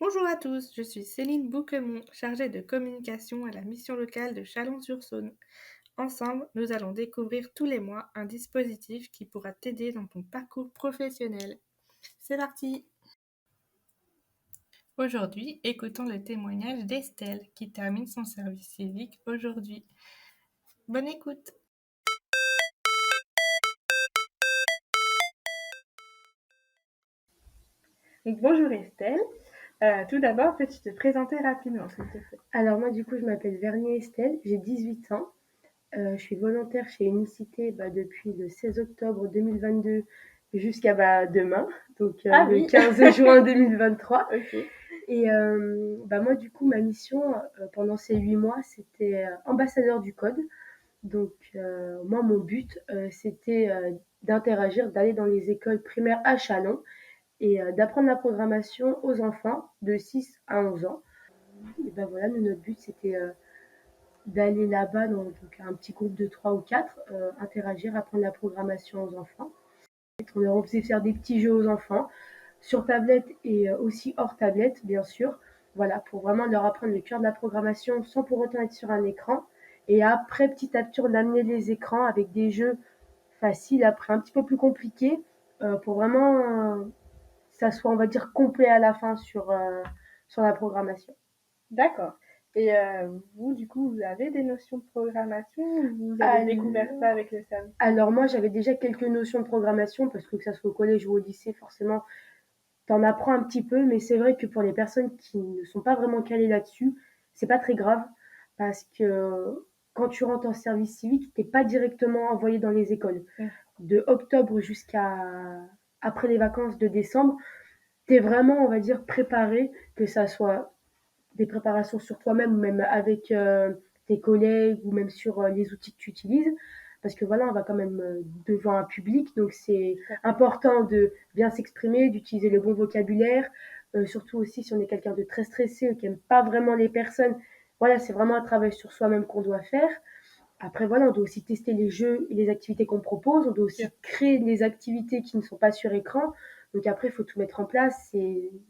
Bonjour à tous, je suis Céline Bouquemont, chargée de communication à la mission locale de Chalon-sur-Saône. Ensemble, nous allons découvrir tous les mois un dispositif qui pourra t'aider dans ton parcours professionnel. C'est parti! Aujourd'hui, écoutons le témoignage d'Estelle qui termine son service civique aujourd'hui. Bonne écoute! Donc, bonjour Estelle. Tout d'abord, peux-tu te présenter rapidement, s'il te plaît? Alors moi, du coup, je m'appelle Vernier Estelle, j'ai 18 ans. Je suis volontaire chez Unicité depuis le 16 octobre 2022 jusqu'à demain, donc le 15 juin 2023. Ok. Et moi, du coup, ma mission pendant ces 8 mois, c'était ambassadeur du code. Donc moi, mon but, c'était d'interagir, d'aller dans les écoles primaires à Chalon et d'apprendre la programmation aux enfants de 6 à 11 ans. Et voilà, nous, notre but, c'était d'aller là-bas dans donc, un petit groupe de 3 ou 4, interagir, apprendre la programmation aux enfants. On leur faisait faire des petits jeux aux enfants, sur tablette et aussi hors tablette, bien sûr. Voilà, pour vraiment leur apprendre le cœur de la programmation sans pour autant être sur un écran. Et après, petit à petit, on amenait les écrans avec des jeux faciles, après un petit peu plus compliqués, pour vraiment que ça soit, on va dire, complet à la fin sur la programmation. D'accord. Et vous, du coup, vous avez des notions de programmation ou vous avez découvert ça avec le service? Alors moi, j'avais déjà quelques notions de programmation parce que ça soit au collège ou au lycée, forcément, t'en apprends un petit peu, mais c'est vrai que pour les personnes qui ne sont pas vraiment calées là-dessus, c'est pas très grave parce que quand tu rentres en service civique, t'es pas directement envoyé dans les écoles. De octobre jusqu'à après les vacances de décembre, t'es vraiment, on va dire, préparé, que ça soit des préparations sur toi-même ou même avec tes collègues ou même sur les outils que tu utilises. Parce que voilà, on va quand même devant un public, donc c'est important de bien s'exprimer, d'utiliser le bon vocabulaire, surtout aussi si on est quelqu'un de très stressé ou qui n'aime pas vraiment les personnes. Voilà, c'est vraiment un travail sur soi-même qu'on doit faire. Après, voilà, on doit aussi tester les jeux et les activités qu'on propose. On doit aussi créer des activités qui ne sont pas sur écran. Donc après, il faut tout mettre en place.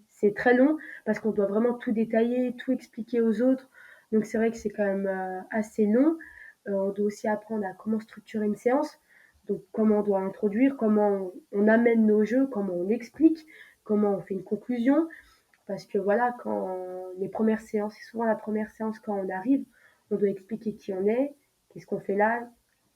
C'est très long parce qu'on doit vraiment tout détailler, tout expliquer aux autres. Donc c'est vrai que c'est quand même assez long. On doit aussi apprendre à comment structurer une séance. Donc comment on doit introduire, comment on amène nos jeux, comment on explique, comment on fait une conclusion. Parce que voilà, quand les premières séances, c'est souvent la première séance quand on arrive, on doit expliquer qui on est, qu'est-ce qu'on fait là,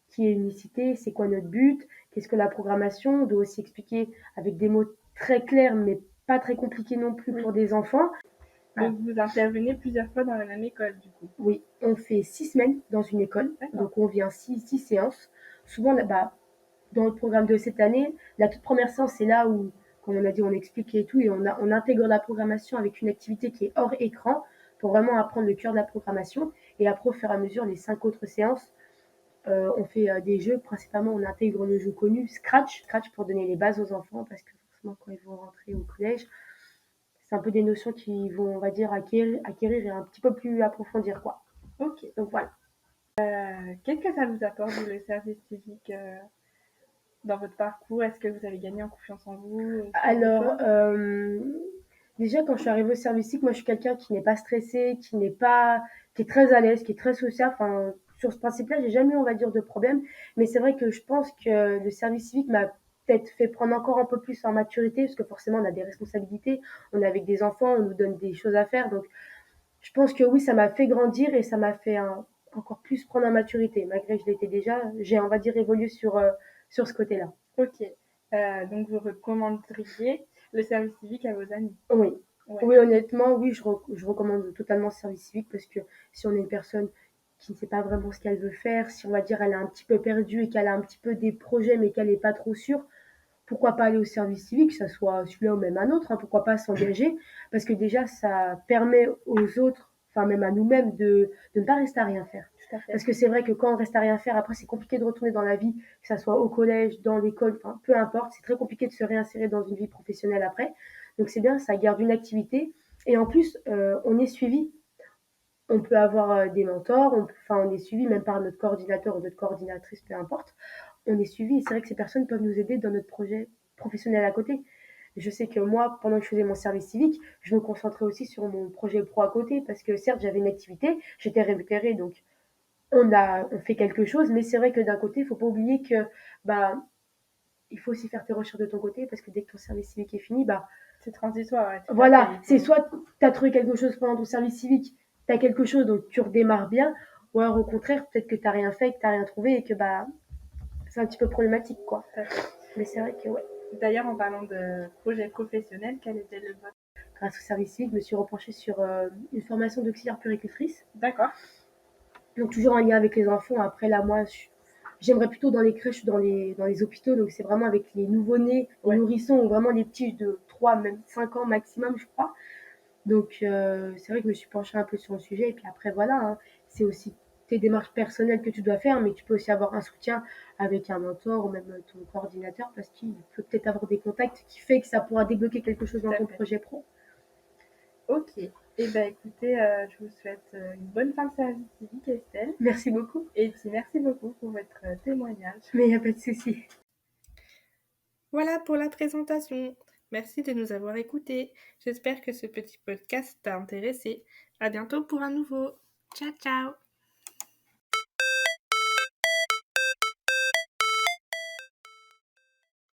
qui est Unicité, c'est quoi notre but, qu'est-ce que la programmation. On doit aussi expliquer avec des mots très clairs, mais pas très compliqués non plus pour des enfants. Donc vous intervenez plusieurs fois dans la même école, du coup? Oui, on fait 6 semaines dans une école, donc on vient six séances. Souvent, dans le programme de cette année, la toute première séance, c'est là où, comme on a dit, on explique et tout, et on intègre la programmation avec une activité qui est hors écran pour vraiment apprendre le cœur de la programmation. Et après, au fur et à mesure, les 5 autres séances, on fait des jeux. Principalement, on intègre le jeu connu Scratch, Scratch pour donner les bases aux enfants, parce que forcément, quand ils vont rentrer au collège, c'est un peu des notions qui vont, on va dire, acquérir et un petit peu plus approfondir, quoi. Ok. Donc voilà. Qu'est-ce que ça vous apporte, le service civique, dans votre parcours? Est-ce que vous avez gagné en confiance en vous, ce genre de Alors, choses? déjà, quand je suis arrivée au service civique, moi, je suis quelqu'un qui n'est pas stressé, qui est très à l'aise, qui est très social. Enfin, sur ce principe-là, j'ai jamais eu, on va dire, de problème. Mais c'est vrai que je pense que le service civique m'a peut-être fait prendre encore un peu plus en maturité, parce que forcément, on a des responsabilités, on est avec des enfants, on nous donne des choses à faire. Donc, je pense que oui, ça m'a fait grandir et ça m'a fait encore plus prendre en maturité. Malgré que je l'étais déjà, j'ai, on va dire, évolué sur ce côté-là. Ok. Donc vous recommanderiez le service civique à vos amis? Oui. Ouais. Oui, honnêtement, oui, je recommande totalement le service civique parce que si on est une personne qui ne sait pas vraiment ce qu'elle veut faire, si on va dire elle est un petit peu perdue et qu'elle a un petit peu des projets mais qu'elle n'est pas trop sûre, pourquoi pas aller au service civique, que ça soit celui-là ou même un autre, hein, pourquoi pas s'engager, parce que déjà ça permet aux autres, enfin même à nous-mêmes, de ne pas rester à rien faire. Tout à fait. Parce que c'est vrai que quand on reste à rien faire, après c'est compliqué de retourner dans la vie, que ça soit au collège, dans l'école, enfin peu importe, c'est très compliqué de se réinsérer dans une vie professionnelle après. Donc c'est bien, ça garde une activité. Et en plus, on est suivi. On peut avoir des mentors, on est suivi même par notre coordinateur ou notre coordinatrice, peu importe. On est suivi et c'est vrai que ces personnes peuvent nous aider dans notre projet professionnel à côté. Je sais que moi, pendant que je faisais mon service civique, je me concentrais aussi sur mon projet pro à côté parce que certes, j'avais une activité, j'étais rémunérée, donc on fait quelque chose, mais c'est vrai que d'un côté, il faut pas oublier que bah, il faut aussi faire tes recherches de ton côté parce que dès que ton service civique est fini, bah, C'est transitoire, ouais, tout à fait. voilà, c'est soit tu as trouvé quelque chose pendant ton service civique, tu as quelque chose donc tu redémarres bien, ou alors au contraire, peut-être que tu n'as rien fait, que tu n'as rien trouvé et que bah, c'est un petit peu problématique quoi. Tout à fait. Mais c'est vrai que ouais. D'ailleurs, en parlant de projet professionnel, quel était le vôtre? Grâce au service civique, je me suis repenchée sur une formation d'auxiliaire puéricultrice. D'accord. Donc toujours en lien avec les enfants. Après là, moi, j'aimerais plutôt dans les crèches ou dans les hôpitaux. Donc c'est vraiment avec les nouveau-nés, les Ouais. nourrissons ou vraiment les petits de 3, même 5 ans maximum, je crois. Donc c'est vrai que je me suis penchée un peu sur le sujet. Et puis après, voilà, hein, c'est aussi tes démarches personnelles que tu dois faire, mais tu peux aussi avoir un soutien avec un mentor ou même ton coordinateur parce qu'il peut peut-être avoir des contacts qui fait que ça pourra débloquer quelque chose Tout dans à ton fait. projet pro. Ok. Eh bien, écoutez, je vous souhaite une bonne fin de service civique, Estelle. Merci beaucoup. Et puis, merci beaucoup pour votre témoignage. Mais il n'y a pas de souci. Voilà pour la présentation. Merci de nous avoir écoutés. J'espère que ce petit podcast t'a intéressé. À bientôt pour un nouveau. Ciao, ciao!